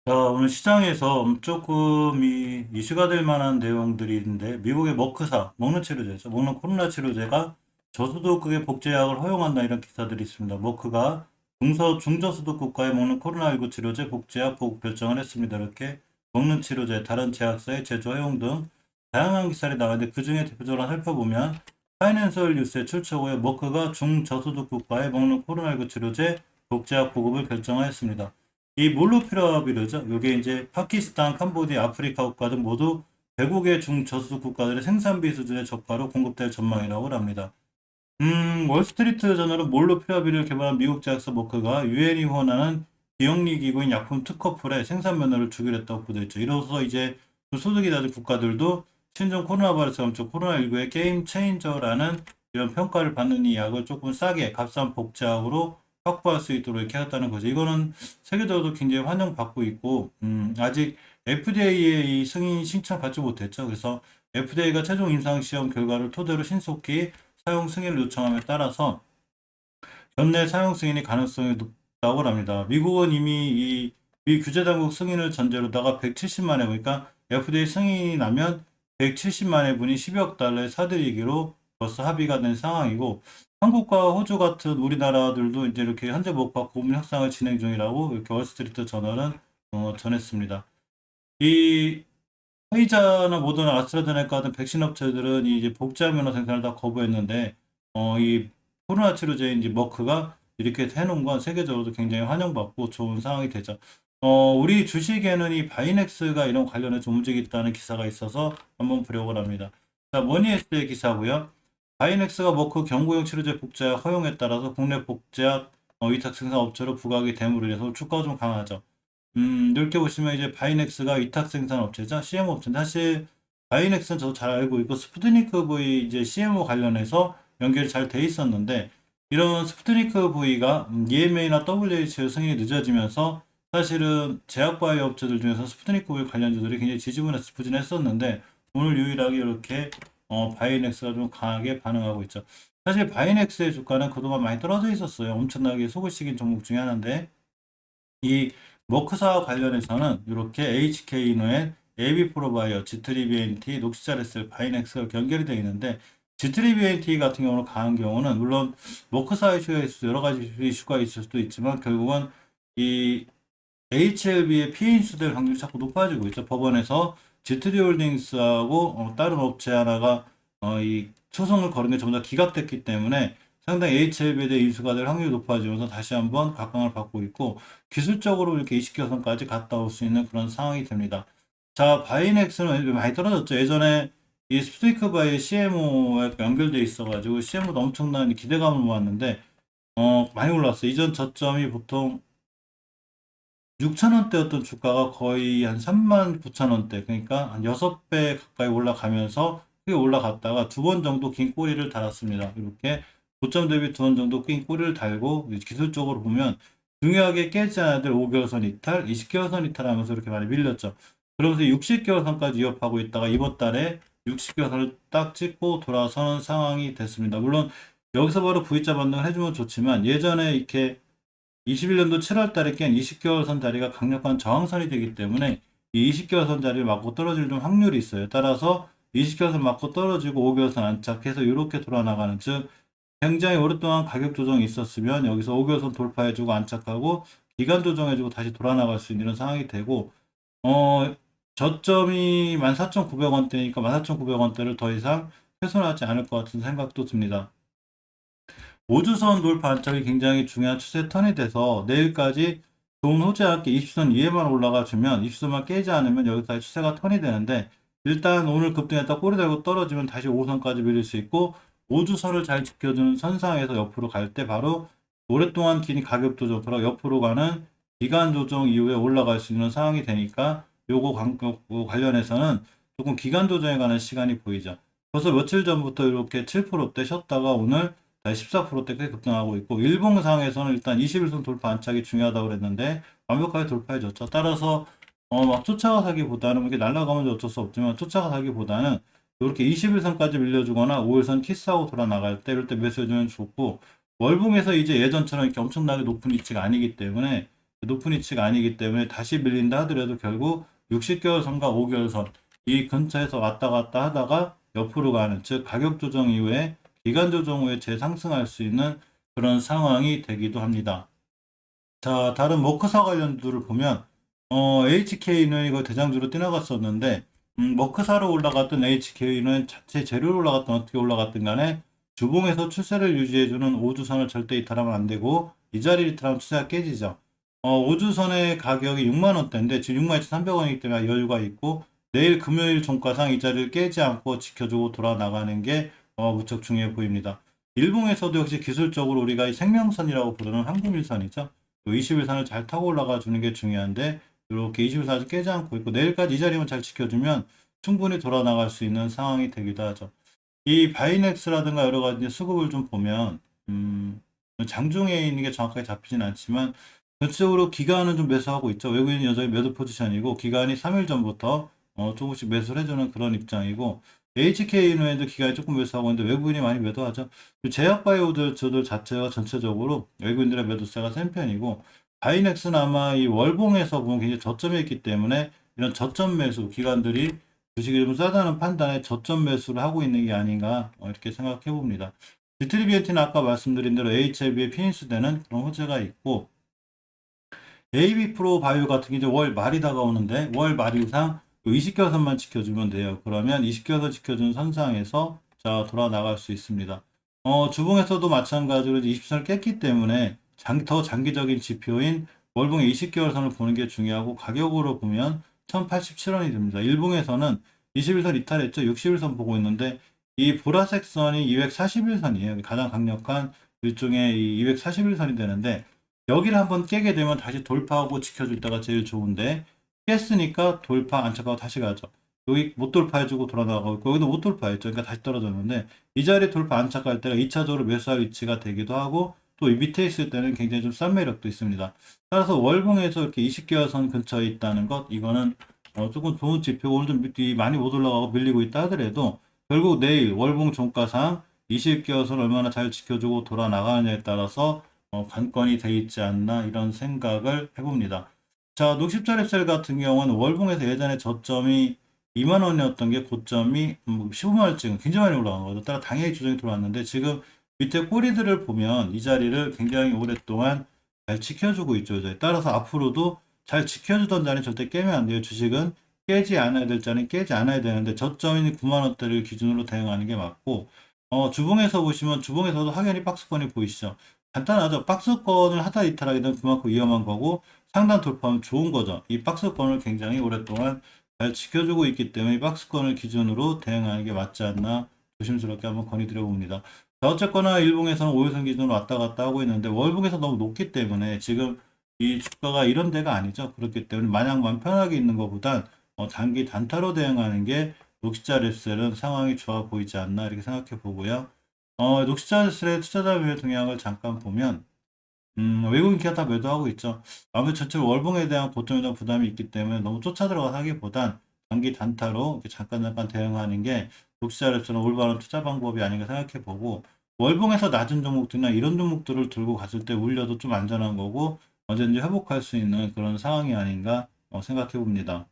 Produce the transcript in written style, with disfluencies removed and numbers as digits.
자, 오늘 시장에서 조금 이슈가 될 만한 내용들이 있는데, 미국의 머크사, 먹는 치료제죠. 먹는 코로나 치료제가 저소득국의 복제약을 허용한다 이런 기사들이 있습니다. 머크가 중저소득 국가에 먹는 코로나19 치료제 복제약 보급 결정을 했습니다. 이렇게 먹는 치료제, 다른 제약사의 제조 허용 등 다양한 기사들이 나왔는데 그중에 대표적으로 살펴보면 파이낸셜 뉴스에 출처 후에 머크가 중저소득 국가에 먹는 코로나19 치료제 복제약 보급을 결정하였습니다. 이 몰루피라비르죠. 이게 이제 파키스탄, 캄보디아, 아프리카 국가 등 모두 대국의 중저소득 국가들의 생산비 수준의 저가로 공급될 전망이라고 합니다. 월스트리트 저널은 몰루피라비를 개발한 미국 제약사 머크가 유엔이 후원하는 비영리 기구인 약품 특허풀에 생산 면허를 주기로 했다고 보도했죠. 이로써 이제 그 소득이 낮은 국가들도 신종 코로나 바이러스 감염증 코로나19의 게임 체인저라는 이런 평가를 받는 이 약을 조금 싸게 값싼 복제약으로 확보할 수 있도록 이렇게 했다는 거죠. 이거는 세계적으로 굉장히 환영받고 있고, 아직 FDA의 이 승인 신청 받지 못했죠. 그래서 FDA가 최종 임상시험 결과를 토대로 신속히 사용 승인을 요청함에 따라서 현내 사용 승인이 가능성이 높다고 합니다. 미국은 이미 미 규제 당국 승인을 전제로다가 170만 회, 그러니까 FDA 승인이 나면 170만 회분이 10억 달러에 사들이기로 벌써 합의가 된 상황이고, 한국과 호주 같은 우리나라들도 이제 이렇게 현재 목과 고문 협상을 진행 중이라고 이렇게 월스트리트 저널은 전했습니다. 이 화이자나 모더나 아스트라제네카 같은 백신 업체들은 이제 복제약 면허 생산을 다 거부했는데, 이 코로나 치료제인 이제 머크가 이렇게 해놓은 건 세계적으로도 굉장히 환영받고 좋은 상황이 되죠. 우리 주식에는 이 바이넥스가 이런 관련해 좀 움직였다는 기사가 있어서 한번 보려고 합니다. 자, 머니에스의 기사고요. 바이넥스가 머크 경구용 치료제 복제약 허용에 따라서 국내 복제약 위탁 생산 업체로 부각이 됨으로 인해서 주가가 좀 강하죠. 이렇게 보시면 이제 바이넥스가 위탁 생산 업체죠. CMO 업체인데 사실 바이넥스는 저도 잘 알고 있고 스푸트니크 V 이제 CMO 관련해서 연결이 잘 돼 있었는데 이런 스푸트니크 V가 EMA나 WHO 승인이 늦어지면서 사실은 제약바이오 업체들 중에서 스푸트니크 V 관련주들이 굉장히 지지부진했었는데 오늘 유일하게 이렇게 바이넥스가 좀 강하게 반응하고 있죠. 사실 바이넥스의 주가는 그동안 많이 떨어져 있었어요. 엄청나게 속을 시킨 종목 중에 하나인데 이 워크사와 관련해서는 이렇게 HK노엔, AB프로바이오, G3BNT, 녹시자레스, 바이넥스가 연결이 되어 있는데 G3BNT 같은 경우는 강한 경우는 물론 워크사 이슈가 있을 수 여러 가지 이슈가 있을 수도 있지만 결국은 이 HLB의 피해 인수될 확률이 자꾸 높아지고 있죠. 법원에서 G3홀딩스하고 다른 업체 하나가 이 소송을 걸은 게 전부 다 기각됐기 때문에 상당히 HLB에 대해 인수가 될 확률이 높아지면서 다시 한번 각광을 받고 있고 기술적으로 이렇게 20개선까지 갔다 올 수 있는 그런 상황이 됩니다. 자, 바이넥스는 많이 떨어졌죠. 예전에 이 스피크 바이 CMO와 연결돼 있어가지고 CMO도 엄청난 기대감을 모았는데 많이 올랐어요. 이전 저점이 보통 6,000원대였던 주가가 거의 한 39,000원대, 그러니까 한 6배 가까이 올라가면서 크게 올라갔다가 두 번 정도 긴 꼬리를 달았습니다. 이렇게 고점 대비 두 번 정도 긴 꼬리를 달고 기술적으로 보면 중요하게 깨지 않아야 될 5개월선 이탈, 20개월선 이탈하면서 이렇게 많이 밀렸죠. 그러면서 60개월선까지 위협하고 있다가 이번 달에 60개월선을 딱 찍고 돌아서는 상황이 됐습니다. 물론 여기서 바로 V자 반등을 해주면 좋지만 예전에 이렇게 21년도 7월 달에 깬 20개월선 자리가 강력한 저항선이 되기 때문에 이 20개월선 자리를 맞고 떨어질 좀 확률이 있어요. 따라서 20개월선 맞고 떨어지고 5개월선 안착해서 이렇게 돌아나가는, 즉 굉장히 오랫동안 가격 조정이 있었으면 여기서 5개월선 돌파해주고 안착하고 기간 조정해주고 다시 돌아나갈 수 있는 이런 상황이 되고, 어 저점이 14,900원대니까 14,900원대를 더 이상 훼손하지 않을 것 같은 생각도 듭니다. 우주선 돌파 안착이 굉장히 중요한 추세 턴이 돼서 내일까지 좋은 호재와 함께 20선 위에만 올라가 주면 20선만 깨지 않으면 여기서 추세가 턴이 되는데 일단 오늘 급등했다 꼬리 달고 떨어지면 다시 5선까지 밀릴 수 있고 우주선을 잘 지켜주는 선상에서 옆으로 갈 때 바로 오랫동안 긴 가격 조정으로 옆으로 가는 기간 조정 이후에 올라갈 수 있는 상황이 되니까 요거 관련해서는 조금 기간 조정에 관한 시간이 보이죠. 벌써 며칠 전부터 이렇게 7%대 쉬었다가 오늘 다시 14%대까지 급등하고 있고 일봉상에서는 일단 21선 돌파 안착이 중요하다고 그랬는데 완벽하게 돌파해줬죠. 따라서 막 쫓아가기보다는 이렇게 날아가면 어쩔 수 없지만 쫓아가기보다는 이렇게 21선까지 밀려주거나 5일선 키스하고 돌아 나갈 때 이럴 때 매수해주면 좋고 월봉에서 이제 예전처럼 이렇게 엄청나게 높은 위치가 아니기 때문에 높은 위치가 아니기 때문에 다시 밀린다 하더라도 결국 60개월 선과 5개월 선 이 근처에서 왔다 갔다 하다가 옆으로 가는, 즉 가격 조정 이후에 기간 조정 후에 재상승할 수 있는 그런 상황이 되기도 합니다. 자, 다른 머크사 관련주를 보면 HK는 이거 대장주로 뛰어갔었는데 머크사로 올라갔던 HK는 자체 재료로 올라갔던 어떻게 올라갔든 간에 주봉에서 추세를 유지해주는 5주선을 절대 이탈하면 안 되고 이 자리를 이탈하면 추세가 깨지죠. 5주선의 가격이 6만원대인데 지금 62,300원이기 때문에 여유가 있고 내일 금요일 종가상 이 자리를 깨지 않고 지켜주고 돌아 나가는 게 무척 중요해 보입니다. 일봉에서도 역시 기술적으로 우리가 이 생명선이라고 부르는 한국일선이죠. 21선을 잘 타고 올라가 주는 게 중요한데 이렇게 21선을 깨지 않고 있고 내일까지 이 자리만 잘 지켜주면 충분히 돌아 나갈 수 있는 상황이 되기도 하죠. 이 바이넥스라든가 여러 가지 수급을 좀 보면 장중에 있는 게 정확하게 잡히진 않지만 전체적으로 기관은 좀 매수하고 있죠. 외국인 여전히 매도 포지션이고 기관이 3일 전부터 조금씩 매수를 해주는 그런 입장이고 HK은행도 기관이 조금 매수하고 있는데 외국인이 많이 매도하죠. 제약바이오들 자체가 전체적으로 외국인들의 매도세가 센 편이고 바이넥스는 아마 이 월봉에서 보면 굉장히 저점에 있기 때문에 이런 저점 매수 기관들이 주식이 좀 싸다는 판단에 저점 매수를 하고 있는 게 아닌가 이렇게 생각해 봅니다. 디트리비엔티는 아까 말씀드린 대로 HLB에 피인수되는 그런 호재가 있고 AB 프로 바이오 같은 게 이제 월 말이 다가오는데 월 말 이상 20개월 선만 지켜주면 돼요. 그러면 20개월 선 지켜준 선상에서 자 돌아 나갈 수 있습니다. 주봉에서도 마찬가지로 20선을 깼기 때문에 더 장기적인 지표인 월봉의 20개월 선을 보는 게 중요하고 가격으로 보면 1087원이 됩니다. 일봉에서는 21선 이탈했죠. 61선 보고 있는데 이 보라색 선이 241선이에요. 가장 강력한 일종의 이 241선이 되는데 여기를 한번 깨게 되면 다시 돌파하고 지켜줄 때가 제일 좋은데 깼으니까 돌파 안착하고 다시 가죠. 여기 못 돌파해주고 돌아 나가고 있고 여기도 못 돌파했죠. 그러니까 다시 떨어졌는데 이 자리 돌파 안착할 때가 2차적으로 매수할 위치가 되기도 하고 또 이 밑에 있을 때는 굉장히 좀 싼 매력도 있습니다. 따라서 월봉에서 이렇게 20개월 선 근처에 있다는 것 이거는 조금 좋은 지표고 오늘 좀 많이 못 올라가고 밀리고 있다 하더라도 결국 내일 월봉 종가상 20개월 선 얼마나 잘 지켜주고 돌아 나가느냐에 따라서 관건이 돼 있지 않나 이런 생각을 해봅니다. 자, 60짜리 같은 경우는 월봉에서 예전에 저점이 2만 원이었던 게 고점이 15만 원쯤 굉장히 많이 올라간 거죠. 따라 당연히 조정이 들어왔는데 지금 밑에 꼬리들을 보면 이 자리를 굉장히 오랫동안 잘 지켜주고 있죠. 따라서 앞으로도 잘 지켜주던 자리는 절대 깨면 안 돼요. 주식은 깨지 않아야 될 자리는 깨지 않아야 되는데 저점인 9만 원대를 기준으로 대응하는 게 맞고 주봉에서 보시면 주봉에서도 확연히 박스권이 보이시죠. 간단하죠. 박스권을 하다 이탈하게 되면 그만큼 위험한 거고 상단 돌파하면 좋은 거죠. 이 박스권을 굉장히 오랫동안 잘 지켜주고 있기 때문에 이 박스권을 기준으로 대응하는 게 맞지 않나 조심스럽게 한번 건의드려 봅니다. 자, 어쨌거나 일봉에서는 5일선 기준으로 왔다 갔다 하고 있는데 월봉에서 너무 높기 때문에 지금 이 주가가 이런 데가 아니죠. 그렇기 때문에 마냥 맘 편하게 있는 것보단 단기 단타로 대응하는 게 녹시자리셀은 상황이 좋아 보이지 않나 이렇게 생각해 보고요. 녹시자리셀의 투자자 매매 동향을 잠깐 보면 외국인 기아 다 매도하고 있죠. 아무래도 전체로 월봉에 대한 고점에 대한 부담이 있기 때문에 너무 쫓아 들어가서 하기보단 단기 단타로 이렇게 잠깐 대응하는 게 녹시자리셀은 올바른 투자 방법이 아닌가 생각해 보고 월봉에서 낮은 종목들이나 이런 종목들을 들고 갔을 때 울려도 좀 안전한 거고 언제든지 회복할 수 있는 그런 상황이 아닌가 생각해 봅니다.